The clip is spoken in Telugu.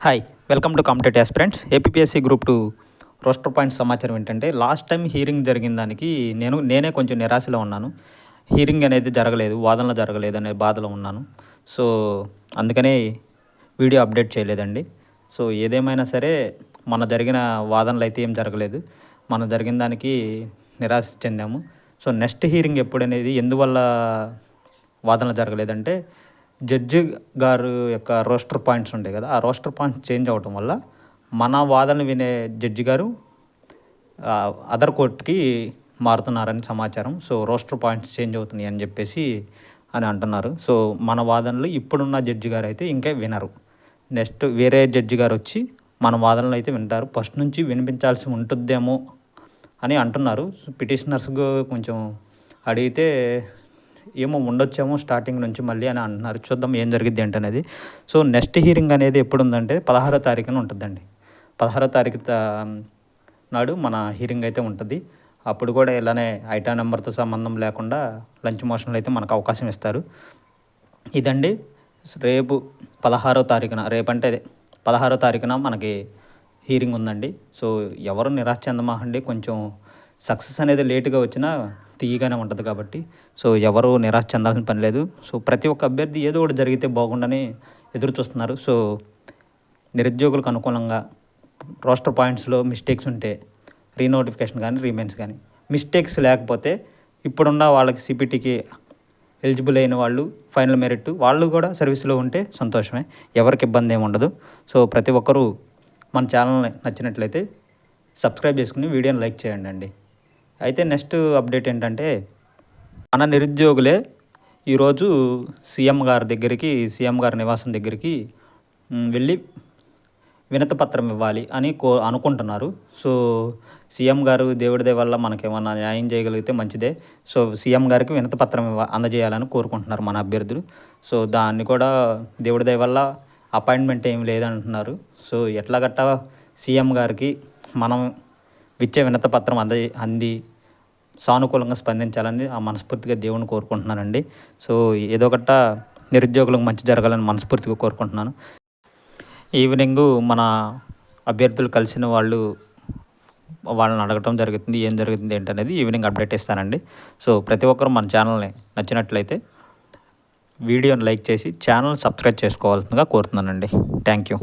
Hi welcome to competitive aspirants APSC group 2 roster point సమాచారం ఏంటంటే లాస్ట్ టైం హీరింగ్ జరిగిన దానికి నేనే కొంచెం నిరాశలో ఉన్నాను. హీరింగ్ అనేది జరగలేదు, వాదనలు జరగలేదు అనే బాధలో ఉన్నాను. సో అందుకనే వీడియో అప్డేట్ చేయలేదండి. సో ఏదేమైనా సరే మన జరిగిన వాదనలు అయితే ఏం జరగలేదు. మన జరిగిన దానికి నిరాశ చెందాము. సో నెక్స్ట్ హీరింగ్ ఎప్పుడనేది ఎందువల్ల వాదనలు జరగలేదంటే జడ్జి గారు యొక్క రోస్టర్ పాయింట్స్ ఉంటాయి కదా, ఆ రోస్టర్ పాయింట్స్ చేంజ్ అవ్వటం వల్ల మన వాదనలు వినే జడ్జి గారు అదర్ కోర్టుకి మారుతున్నారని సమాచారం. సో రోస్టర్ పాయింట్స్ చేంజ్ అవుతున్నాయి అని చెప్పేసి అని అంటున్నారు. సో మన వాదనలు ఇప్పుడున్న జడ్జి గారు అయితే ఇంకా వినరు. నెక్స్ట్ వేరే జడ్జి గారు వచ్చి మన వాదనలు అయితే వింటారు. ఫస్ట్ నుంచి వినిపించాల్సి ఉంటుందేమో అని అంటున్నారు. పిటిషనర్స్కు కొంచెం అడిగితే ఏమో ఉండొచ్చేమో స్టార్టింగ్ నుంచి మళ్ళీ అని అంటున్నారు. చూద్దాం ఏం జరిగిద్ది ఏంటనేది. సో నెక్స్ట్ హీరింగ్ అనేది ఎప్పుడు ఉందంటే 16వ తారీఖున ఉంటుందండి. 16వ తారీఖు నాడు మన హీరింగ్ అయితే ఉంటుంది. అప్పుడు కూడా ఇలానే ఐటా నెంబర్తో సంబంధం లేకుండా లంచ్ మోషన్లు అయితే మనకు అవకాశం ఇస్తారు. ఇదండి రేపు 16వ తారీఖున, రేపంటే 16వ తారీఖున మనకి హీరింగ్ ఉందండి. సో ఎవరు నిరాశ చెందమాకండి. కొంచెం సక్సెస్ అనేది లేటుగా వచ్చినా తీయగానే ఉంటుంది కాబట్టి సో ఎవరు నిరాశ చెందాల్సిన పని లేదు. సో ప్రతి ఒక్క అభ్యర్థి ఏదో ఒకటి జరిగితే బాగుండని ఎదురు చూస్తున్నారు. సో నిరుద్యోగులకు అనుకూలంగా రోస్టర్ పాయింట్స్లో మిస్టేక్స్ ఉంటే రీనోటిఫికేషన్ కానీ రీమెయిన్స్ కానీ మిస్టేక్స్ లేకపోతే ఇప్పుడున్న వాళ్ళకి సిపిటీకి ఎలిజిబుల్ అయిన వాళ్ళు ఫైనల్ మెరిట్ వాళ్ళు కూడా సర్వీస్లో ఉంటే సంతోషమే, ఎవరికి ఇబ్బంది ఏమి ఉండదు. సో ప్రతి ఒక్కరూ మన ఛానల్ని నచ్చినట్లయితే సబ్స్క్రైబ్ చేసుకుని వీడియోని లైక్ చేయండి అండి. అయితే నెక్స్ట్ అప్డేట్ ఏంటంటే మన నిరుద్యోగులే ఈరోజు సీఎం గారి నివాసం దగ్గరికి వెళ్ళి వినతిపత్రం ఇవ్వాలి అని అనుకుంటున్నారు. సో సీఎం గారు దేవుడి దయ వల్ల మనకేమన్నా న్యాయం చేయగలిగితే మంచిదే. సో సీఎం గారికి వినతిపత్రం అందజేయాలని కోరుకుంటున్నారు మన అభ్యర్థులు. సో దాన్ని కూడా దేవుడి దయ వల్ల అపాయింట్మెంట్ ఏమి లేదంటున్నారు. సో ఎట్లా గట్టా సీఎం గారికి మనం ఇచ్చే వినతిపత్రం అంది సానుకూలంగా స్పందించాలని ఆ మనస్ఫూర్తిగా దేవుని కోరుకుంటున్నానండి. సో ఏదో ఒకట నిరుద్యోగులకు మంచి జరగాలని మనస్ఫూర్తిగా కోరుకుంటున్నాను. ఈవినింగ్ మన అభ్యర్థులు కలిసిన వాళ్ళని అడగటం జరుగుతుంది, ఏం జరుగుతుంది ఏంటనేది ఈవినింగ్ అప్డేట్ ఇస్తానండి. సో ప్రతి ఒక్కరు మన ఛానల్ని నచ్చినట్లయితే వీడియోని లైక్ చేసి ఛానల్ సబ్స్క్రైబ్ చేసుకోవాల్సిందిగా కోరుతున్నానండి. Thank you.